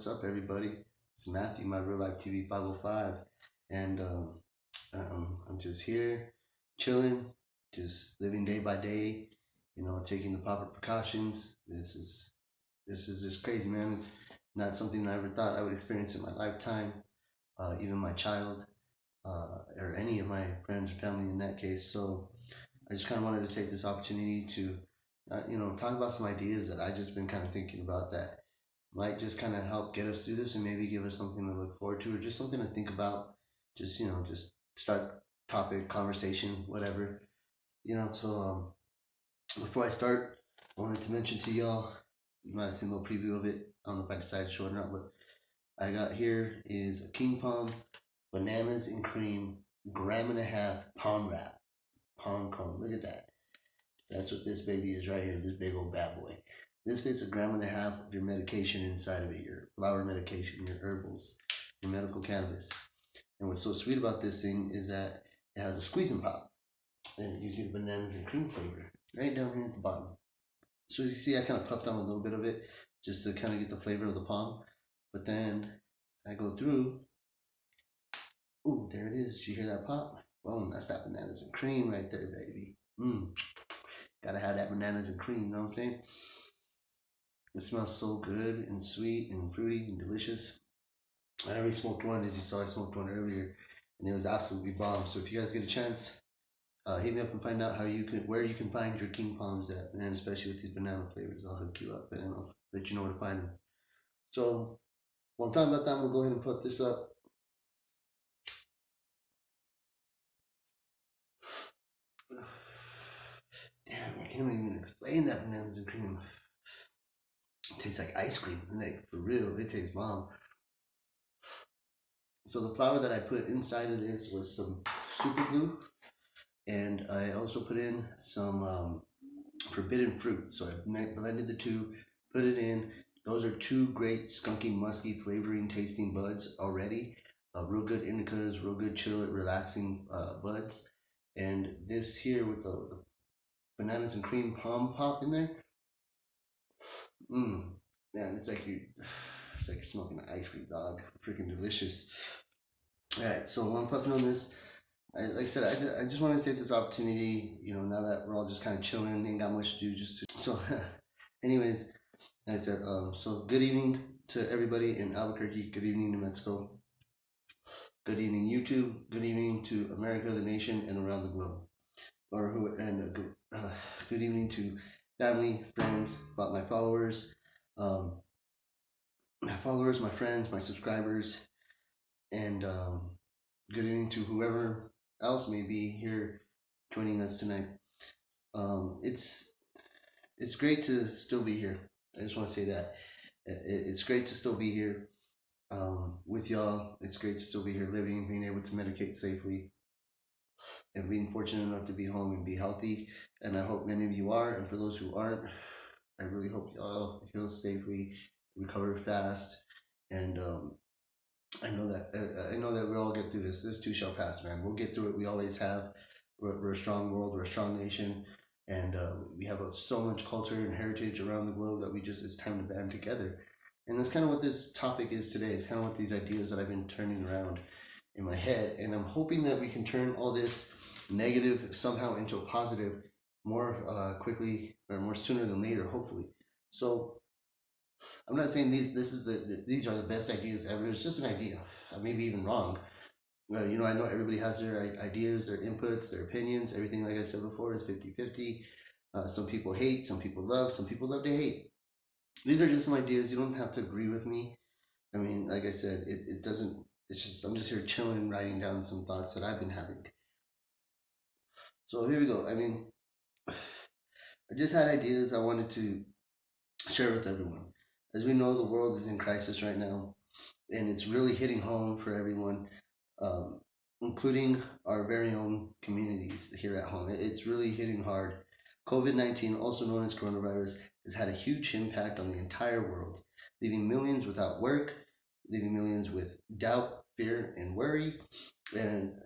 what's up, everybody? It's Matthew, my real life TV 505, and I'm just here, chilling, just living day by day. Taking the proper precautions. This is just crazy, man. It's not something I ever thought I would experience in my lifetime, even my child, or any of my friends or family in that case. So I just kind of wanted to take this opportunity to, talk about some ideas that I just been kind of thinking about that might just kind of help get us through this and maybe give us something to look forward to or just something to think about. Just start topic, conversation, whatever. So before I start, I wanted to mention to y'all, you might have seen a little preview of it. I don't know if I decided to show it or not, but I got here is a King Palm, bananas and cream, gram and a half palm wrap, palm cone. Look at that. That's what this baby is right here, this big old bad boy. This fits a gram and a half of your medication inside of it, your flower medication, your herbals, your medical cannabis. And what's so sweet about this thing is that it has a squeeze and pop. And you see the bananas and cream flavor right down here at the bottom. So as you see, I kind of puffed on a little bit of it just to kind of get the flavor of the palm. But then I go through. Ooh, there it is. Did you hear that pop? Boom, that's that bananas and cream right there, baby. Gotta have that bananas and cream, you know what I'm saying? It smells so good and sweet and fruity and delicious. I already smoked one, as you saw. I smoked one earlier, and it was absolutely bomb. So if you guys get a chance, hit me up and find out where you can find your King Palms at, man. Especially with these banana flavors, I'll hook you up and I'll let you know where to find them. So while I'm talking about that, I'm gonna go ahead and put this up. Damn, I can't even explain that bananas and cream. It tastes like ice cream, like for real. It tastes bomb. So the flour that I put inside of this was some super glue, and I also put in some forbidden fruit. So I blended the two, put it in. Those are two great skunky, musky, flavoring, tasting buds already. Real good indicas, real good chill, relaxing buds. And this here with the bananas and cream palm pop in there. Man, it's like you're smoking an ice cream, dog. Freaking delicious. All right, so while I'm puffing on this, like I said, I just want to take this opportunity, now that we're all just kind of chilling, ain't got much to do, so, anyways, like I said, so good evening to everybody in Albuquerque, good evening New Mexico, good evening YouTube, good evening to America, the nation, and around the globe, good evening to family, friends, my followers, my friends, my subscribers, and good evening to whoever else may be here joining us tonight. It's great to still be here. I just want to say that it's great to still be here with y'all. It's great to still be here living, being able to medicate safely, and being fortunate enough to be home and be healthy. And I hope many of you are. And for those who aren't, I really hope y'all heal safely, recover fast, and I know that we'll all get through this. This too shall pass, man. We'll get through it. We always have. We're a strong world. We're a strong nation, and we have so much culture and heritage around the globe that it's time to band together. And that's kind of what this topic is today. It's kind of what these ideas that I've been turning around in my head, and I'm hoping that we can turn all this negative somehow into a positive more quickly or more sooner than later, hopefully. So I'm not saying these are the best ideas ever. It's just an idea. I may be even wrong. I know everybody has their ideas, their inputs, their opinions. Everything, like I said before, is 50-50. Some people hate, some people love, some people love to hate. These are just some ideas. You don't have to agree with me. I mean, like I said, it doesn't, it's just, I'm just here chilling, writing down some thoughts that I've been having. So here we go. I mean, I just had ideas I wanted to share with everyone. As we know, the world is in crisis right now, and it's really hitting home for everyone, including our very own communities here at home. It's really hitting hard. COVID-19, also known as coronavirus, has had a huge impact on the entire world, leaving millions without work, leaving millions with doubt, fear, and worry. And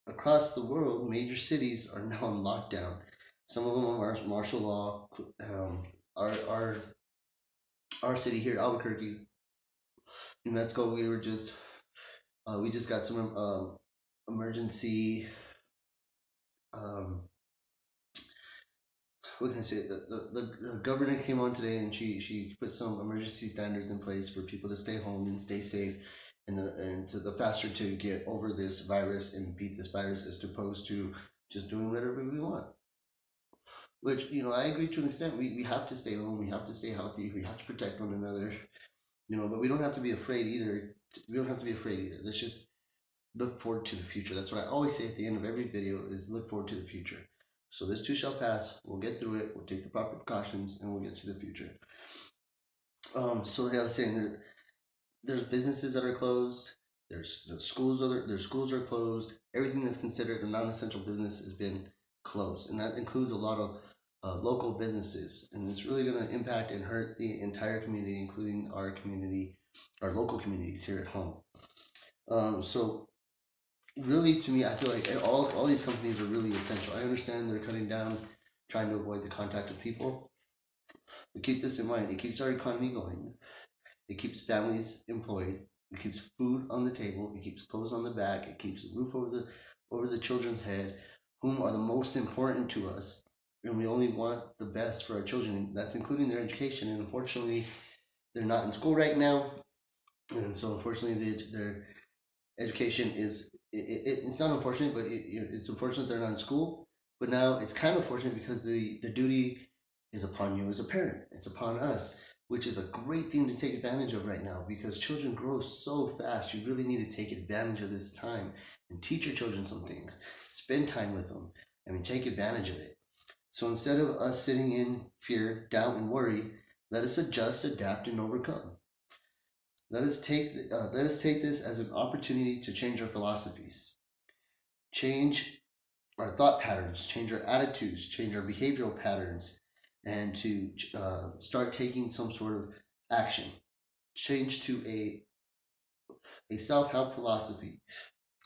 across the world, major cities are now on lockdown. Some of them are martial law. Our city here, Albuquerque, in med school, we just got some emergency. Um, what can I say? The governor came on today, and she put some emergency standards in place for people to stay home and stay safe, and to the faster to get over this virus and beat this virus as opposed to just doing whatever we want. Which, I agree to an extent. We have to stay home. We have to stay healthy. We have to protect one another. But we don't have to be afraid either. We don't have to be afraid either. Let's just look forward to the future. That's what I always say at the end of every video is look forward to the future. So this too shall pass. We'll get through it. We'll take the proper precautions, and we'll get to the future. So like I was saying, there's businesses that are closed. There's schools are closed. Everything that's considered a non-essential business has been closed, and that includes a lot of local businesses, and it's really going to impact and hurt the entire community, including our community, our local communities here at home. So really, to me, I feel like all these companies are really essential. I understand they're cutting down, trying to avoid the contact of people, but keep this in mind: it keeps our economy going, it keeps families employed, it keeps food on the table, it keeps clothes on the back, it keeps a roof over the children's head, whom are the most important to us, and we only want the best for our children. That's including their education, and unfortunately, they're not in school right now, and so unfortunately, their education is it's not unfortunate, but it's unfortunate they're not in school. But now it's kind of fortunate because the duty is upon you as a parent. It's upon us, which is a great thing to take advantage of right now because children grow so fast. You really need to take advantage of this time and teach your children some things. Spend time with them. I mean, take advantage of it. So instead of us sitting in fear, doubt, and worry, let us adjust, adapt, and overcome. Let us take this as an opportunity to change our philosophies, change our thought patterns, change our attitudes, change our behavioral patterns, and to start taking some sort of action. Change to a self-help philosophy,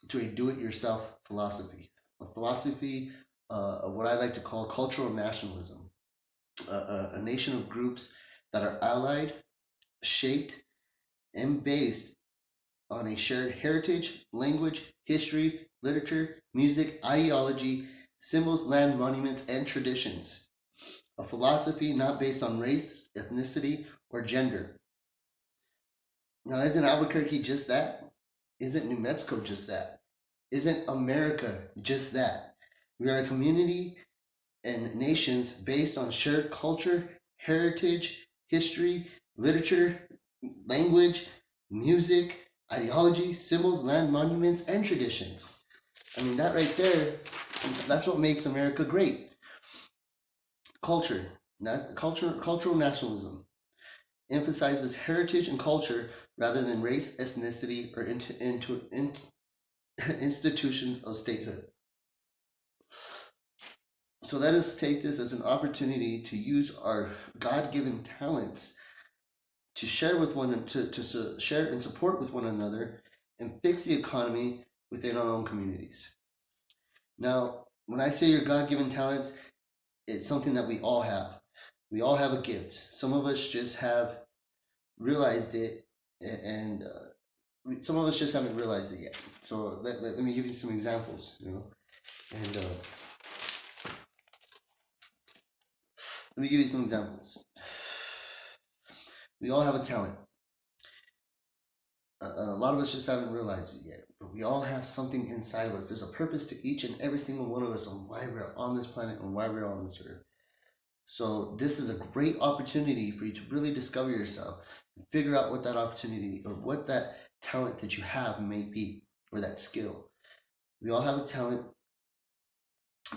to a do-it-yourself philosophy, a philosophy of what I like to call cultural nationalism, a nation of groups that are allied, shaped, and based on a shared heritage, language, history, literature, music, ideology, symbols, land, monuments, and traditions. A philosophy not based on race, ethnicity, or gender. Now, isn't Albuquerque just that? Isn't New Mexico just that? Isn't America just that? We are a community and nations based on shared culture, heritage, history, literature, language, music, ideology, symbols, land, monuments, and traditions. I mean, that right there, that's what makes America great. Cultural nationalism emphasizes heritage and culture rather than race, ethnicity, or institutions of statehood. So let us take this as an opportunity to use our God-given talents to share with to share and support with one another and fix the economy within our own communities. Now, when I say your God-given talents, it's something that we all have. We all have a gift. Some of us just have realized it, and some of us just haven't realized it yet. So let me give you some examples, and let me give you some examples. We all have a talent. A lot of us just haven't realized it yet, but we all have something inside of us. There's a purpose to each and every single one of us on why we're on this planet and why we're on this earth. So this is a great opportunity for you to really discover yourself and figure out what that opportunity or what that talent that you have may be, or that skill. We all have a talent.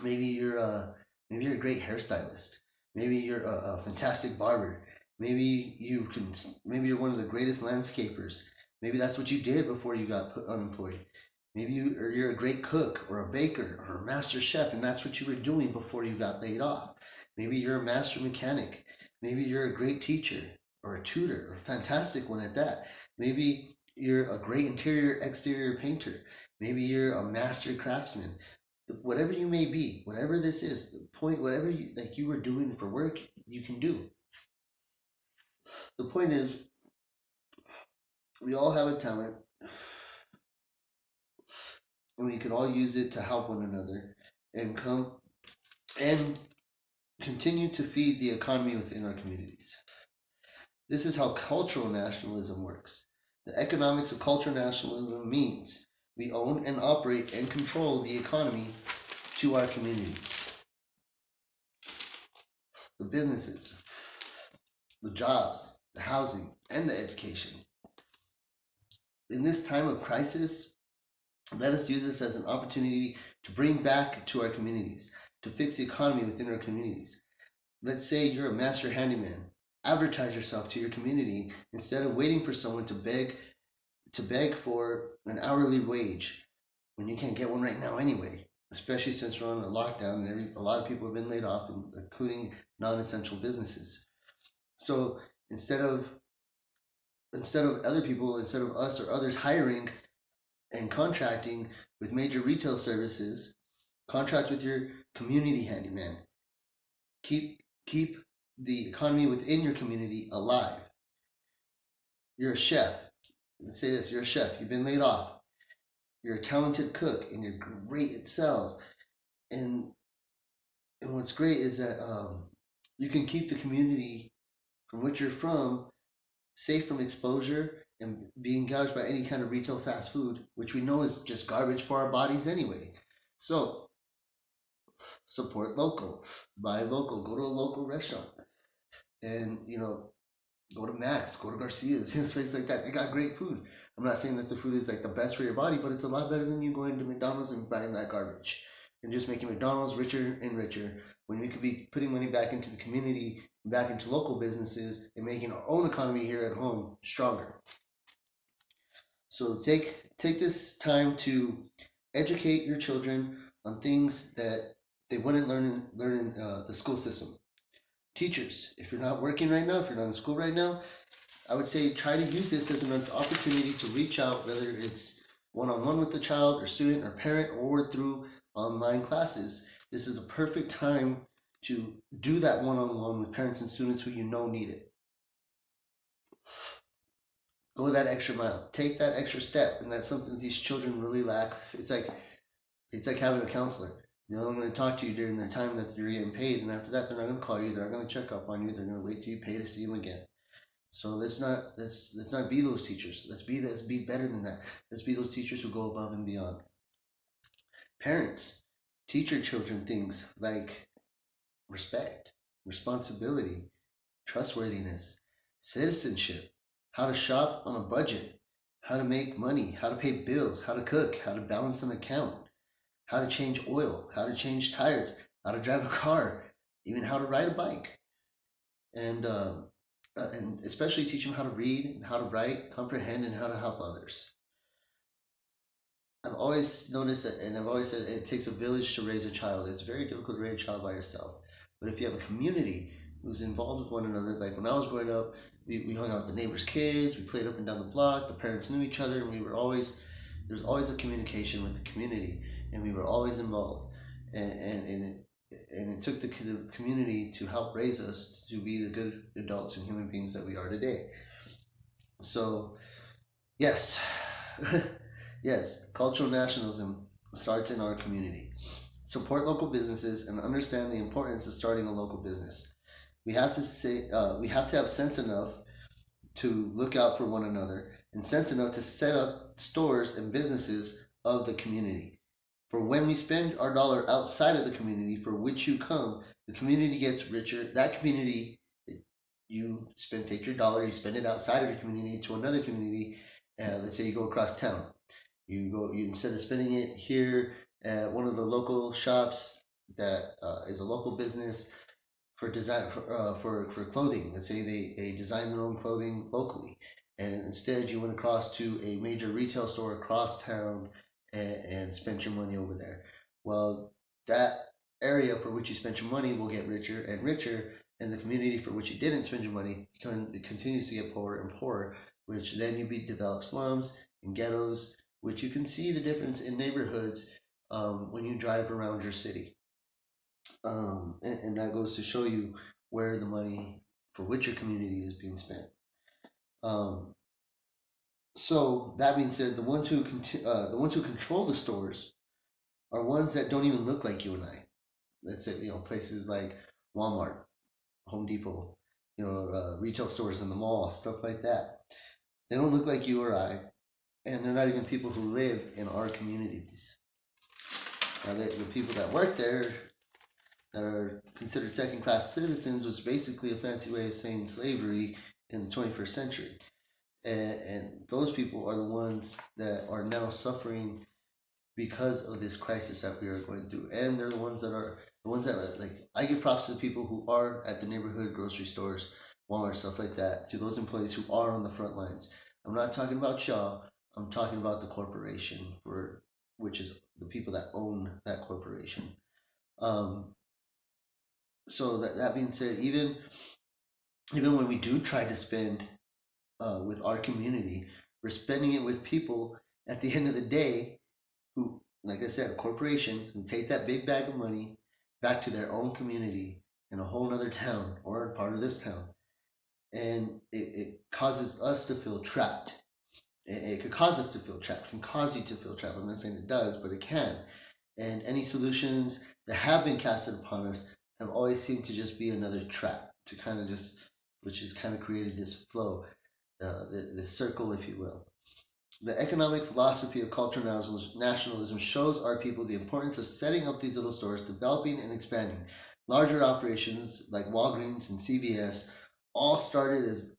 Maybe you're a great hairstylist. Maybe you're a fantastic barber. Maybe you're one of the greatest landscapers. Maybe that's what you did before you got put unemployed. Maybe you're a great cook or a baker or a master chef, and that's what you were doing before you got laid off. Maybe you're a master mechanic. Maybe you're a great teacher or a tutor, or a fantastic one at that. Maybe you're a great exterior painter. Maybe you're a master craftsman. Whatever you may be, whatever this is, the point, whatever you were doing for work, you can do. The point is, We all have a talent, and we can all use it to help one another and come and continue to feed the economy within our communities. This is how cultural nationalism works. The economics of cultural nationalism means we own and operate and control the economy to our communities, the businesses, the jobs, the housing, and the education. In this time of crisis, let us use this as an opportunity to bring back to our communities, to fix the economy within our communities. Let's say you're a master handyman. Advertise yourself to your community instead of waiting for someone to beg for an hourly wage when you can't get one right now anyway. Especially since we're on a lockdown and a lot of people have been laid off, including non-essential businesses. So instead of instead of us or others hiring and contracting with major retail services, contract with your community handyman. Keep the economy within your community alive. You're a chef. Let's say this: you're a chef. You've been laid off. You're a talented cook, and you're great at sales. And what's great is that you can keep the community from which you're from safe from exposure and being gouged by any kind of retail fast food, which we know is just garbage for our bodies anyway. So support local, buy local, go to a local restaurant, and go to Max, go to Garcia's, places like that. They got great food. I'm not saying that the food is like the best for your body, but it's a lot better than you going to McDonald's and buying that garbage and just making McDonald's richer and richer when we could be putting money back into the community, back into local businesses, and making our own economy here at home stronger. So take this time to educate your children on things that they wouldn't learn in the school system. Teachers, if you're not working right now, if you're not in school right now, I would say try to use this as an opportunity to reach out, whether it's one-on-one with the child or student or parent or through online classes. This is a perfect time to do that one-on-one with parents and students who you know need it. Go that extra mile. Take that extra step, and that's something that these children really lack. It's like having a counselor. They're only going to talk to you during the time that you're getting paid, and after that, they're not going to call you. They're not going to check up on you. They're going to wait till you pay to see them again. So let's not be those teachers. Let's be better than that. Let's be those teachers who go above and beyond. Parents, teach your children things like respect, responsibility, trustworthiness, citizenship, how to shop on a budget, how to make money, how to pay bills, how to cook, how to balance an account, how to change oil, how to change tires, how to drive a car, even how to ride a bike, and especially teach them how to read and how to write, comprehend, and how to help others. I've always noticed that, and I've always said it takes a village to raise a child. It's very difficult to raise a child by yourself. But if you have a community who's involved with one another, like when I was growing up, we hung out with the neighbors' kids, we played up and down the block, the parents knew each other, and there was always a communication with the community, and we were always involved. And it took the community to help raise us to be the good adults and human beings that we are today. So, yes, yes, cultural nationalism starts in our community. Support local businesses and understand the importance of starting a local business. We have to have sense enough to look out for one another and sense enough to set up stores and businesses of the community. For when we spend our dollar outside of the community for which you come, the community gets richer. That community, take your dollar, you spend it outside of your community to another community. Let's say you go across town. You instead of spending it here at one of the local shops that is a local business for design for clothing. Let's say they design their own clothing locally, and instead you went across to a major retail store across town and spent your money over there. Well, that area for which you spent your money will get richer and richer, and the community for which you didn't spend your money continues to get poorer and poorer, which then develop slums and ghettos, which you can see the difference in neighborhoods when you drive around your city. And that goes to show you where the money for which your community is being spent. Um, So that being said, the ones who control the stores are ones that don't even look like you and I. Let's say, places like Walmart, Home Depot, retail stores in the mall, stuff like that. They don't look like you or I, and they're not even people who live in our communities. Now, the people that work there that are considered second class citizens was basically a fancy way of saying slavery in the 21st century. And those people are the ones that are now suffering because of this crisis that we are going through. And they're the ones that like, I give props to the people who are at the neighborhood grocery stores, Walmart, stuff like that, to those employees who are on the front lines. I'm not talking about Shaw. I'm talking about the corporation, which is the people that own that corporation. Um, so that being said, even when we do try to spend with our community, we're spending it with people at the end of the day who, like I said, corporations who take that big bag of money back to their own community in a whole other town or part of this town. And it causes us to feel trapped. It could cause us to feel trapped. It can cause you to feel trapped. I'm not saying it does, but it can. And any solutions that have been casted upon us have always seemed to just be another trap to kind of which has kind of created this flow, this circle, if you will. The economic philosophy of cultural nationalism shows our people the importance of setting up these little stores, developing and expanding. Larger operations like Walgreens and CVS all started as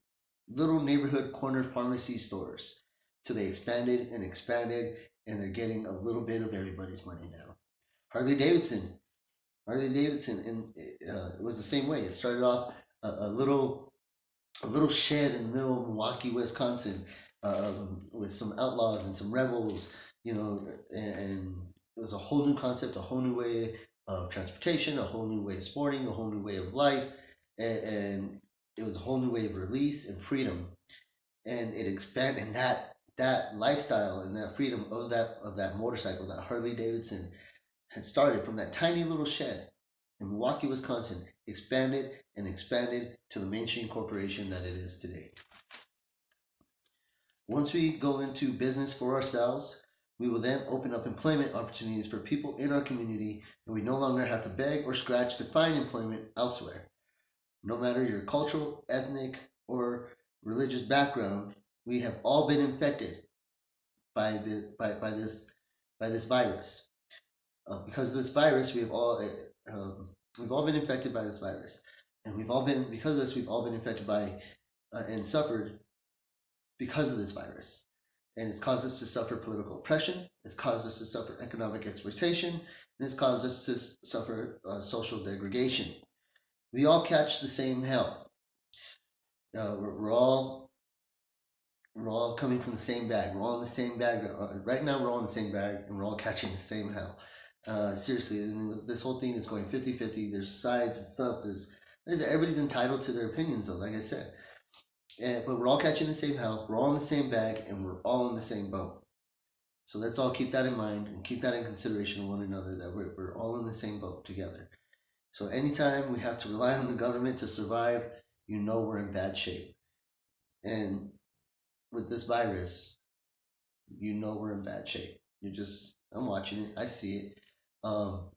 little neighborhood corner pharmacy stores till they expanded and expanded, and they're getting a little bit of everybody's money now. Harley Davidson, and it was the same way. It started off a little shed in the middle of Milwaukee, Wisconsin, with some outlaws and some rebels, and it was a whole new concept, a whole new way of transportation, a whole new way of sporting, a whole new way of life, and it was a whole new way of release and freedom, and it expanded, and that lifestyle and that freedom of that motorcycle, that Harley Davidson, had started from that tiny little shed in Milwaukee, Wisconsin, expanded and expanded to the mainstream corporation that it is today. Once we go into business for ourselves, we will then open up employment opportunities for people in our community, and we no longer have to beg or scratch to find employment elsewhere. No matter your cultural, ethnic, or religious background, we have all been infected by this virus. Because of this virus, we've all been infected by this virus, and because of this, we've all been infected by and suffered because of this virus. And it's caused us to suffer political oppression, it's caused us to suffer economic exploitation, and it's caused us to suffer social degradation. We all catch the same hell. We're all coming from the same bag. We're all in the same bag. Right now, we're all in the same bag, and we're all catching the same hell. Seriously, this whole thing is going 50-50. There's sides and stuff. Everybody's entitled to their opinions, though, like I said. But we're all catching the same hell. We're all in the same bag, and we're all in the same boat. So let's all keep that in mind and keep that in consideration of one another, that we're all in the same boat together. So anytime we have to rely on the government to survive, we're in bad shape. And with this virus, we're in bad shape. I'm watching it. I see it. I'm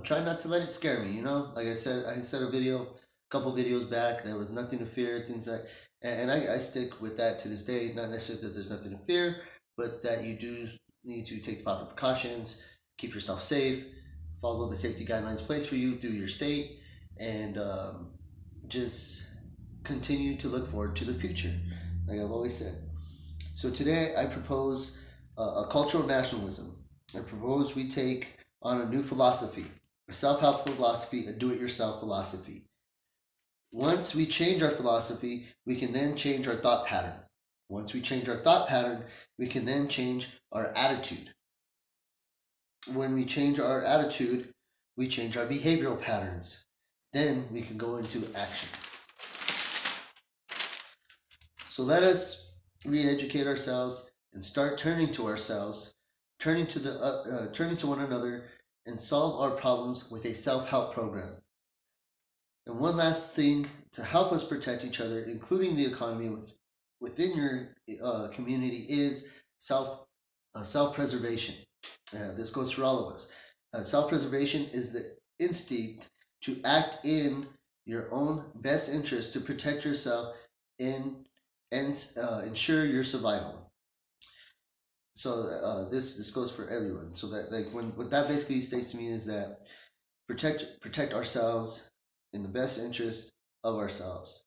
trying not to let it scare me. Like I said a couple videos back. There was nothing to fear. Things like, and I stick with that to this day. Not necessarily that there's nothing to fear, but that you do need to take the proper precautions, keep yourself safe, follow the safety guidelines placed for you through your state, and just continue to look forward to the future, like I've always said. So today I propose a cultural nationalism. I propose we take on a new philosophy, a self-help philosophy, a do-it-yourself philosophy. Once we change our philosophy, we can then change our thought pattern. Once we change our thought pattern, we can then change our attitude. When we change our attitude, we change our behavioral patterns. Then we can go into action. So let us re-educate ourselves and start turning to ourselves, turning to one another, and solve our problems with a self-help program. And one last thing to help us protect each other, including the economy, with within your community is self preservation. This goes for all of us. Self preservation is the instinct to act in your own best interest to protect yourself in and ensure your survival. So this goes for everyone. So that like when what that basically states to me is that protect ourselves in the best interest of ourselves.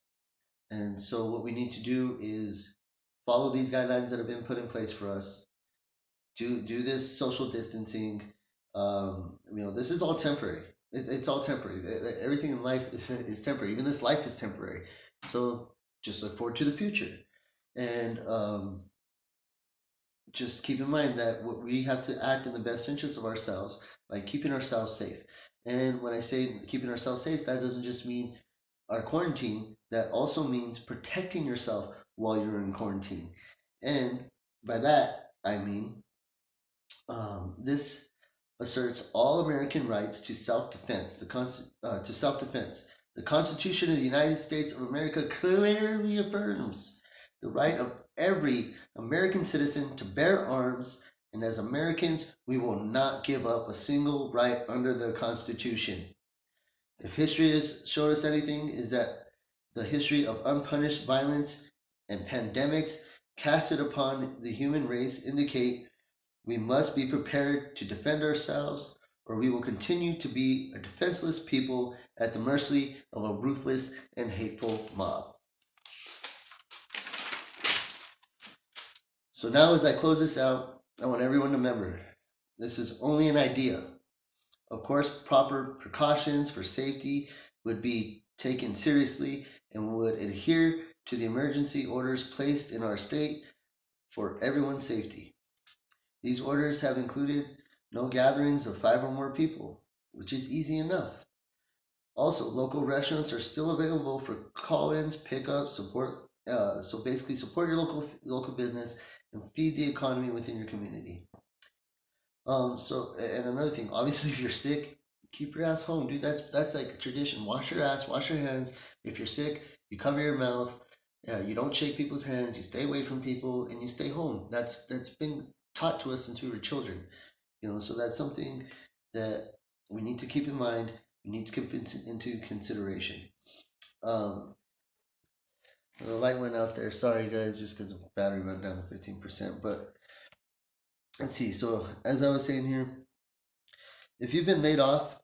And so what we need to do is follow these guidelines that have been put in place for us. Do this social distancing. This is all temporary. It's all temporary. Everything in life is temporary. Even this life is temporary. So just look forward to the future, and just keep in mind that we have to act in the best interest of ourselves by keeping ourselves safe. And when I say keeping ourselves safe, that doesn't just mean our quarantine. That also means protecting yourself while you're in quarantine. And by that, I mean this asserts all American rights to self-defense. To self-defense. The Constitution of the United States of America clearly affirms the right of every American citizen to bear arms, and as Americans, we will not give up a single right under the Constitution. If history has showed us anything, is that the history of unpunished violence and pandemics casted upon the human race indicate we must be prepared to defend ourselves, or we will continue to be a defenseless people at the mercy of a ruthless and hateful mob. So now, as I close this out, I want everyone to remember this is only an idea. Of course, proper precautions for safety would be taken seriously and would adhere to the emergency orders placed in our state for everyone's safety. These orders have included no gatherings of 5 or more people, which is easy enough. Also, local restaurants are still available for call-ins, pickups, support. So basically, support your local business and feed the economy within your community. And another thing, obviously, if you're sick, keep your ass home, dude. That's like a tradition. Wash your ass, wash your hands. If you're sick, you cover your mouth. You don't shake people's hands. You stay away from people, and you stay home. That's been taught to us since we were children. So that's something that we need to keep in mind. We need to keep into consideration. The light went out there. Sorry, guys, just because the battery went down to 15%. But let's see. So as I was saying here, if you've been laid off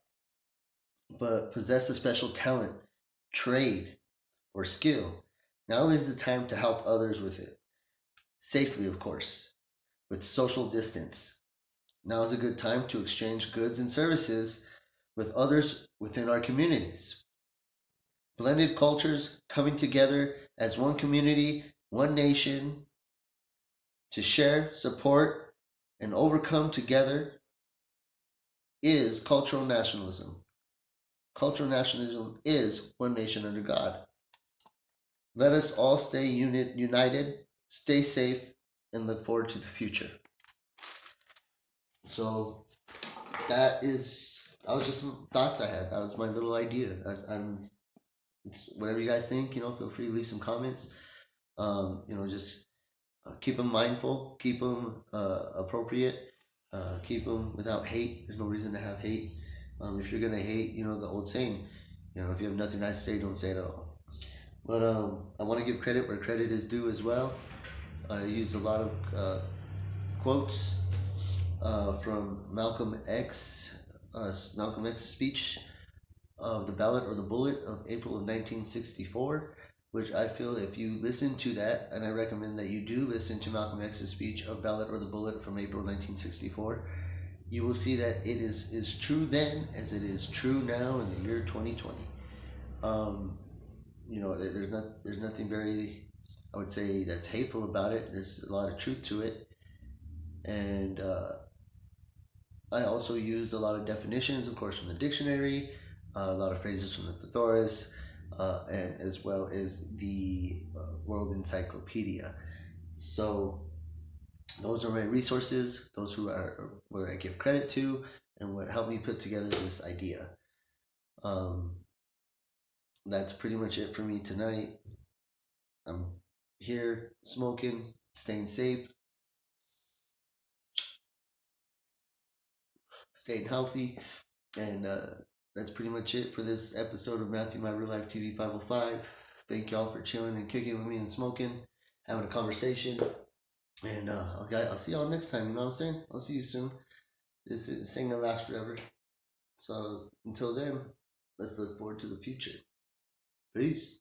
but possess a special talent, trade, or skill, now is the time to help others with it. Safely, of course, with social distance. Now is a good time to exchange goods and services with others within our communities. Blended cultures coming together as one community, one nation, to share, support, and overcome together is cultural nationalism. Cultural nationalism is one nation under God. Let us all stay united, stay safe, and look forward to the future. So that was just some thoughts I had. That was my little idea. Whatever you guys think, feel free to leave some comments. Just keep them mindful, keep them appropriate, keep them without hate. There's no reason to have hate. If you're gonna hate, the old saying, if you have nothing nice to say, don't say it at all. But I want to give credit where credit is due as well. I used a lot of quotes from Malcolm X's speech of the Ballot or the Bullet of April of 1964, which I feel if you listen to that, and I recommend that you do listen to Malcolm X's speech of Ballot or the Bullet from April 1964, you will see that it is true then as it is true now in the year 2020. There's nothing very, I would say, that's hateful about it. There's a lot of truth to it. And I also used a lot of definitions, of course, from the dictionary, a lot of phrases from the thesaurus, and as well as the World Encyclopedia. So those are my resources, those who are what I give credit to, and what helped me put together this idea. That's pretty much it for me tonight. I'm here smoking, staying safe, staying healthy, and that's pretty much it for this episode of Matthew My Real Life TV 505. Thank y'all for chilling and kicking with me and smoking, having a conversation. And I'll see y'all next time. You know what I'm saying? I'll see you soon. This ain't gonna last forever. So until then, let's look forward to the future. Peace.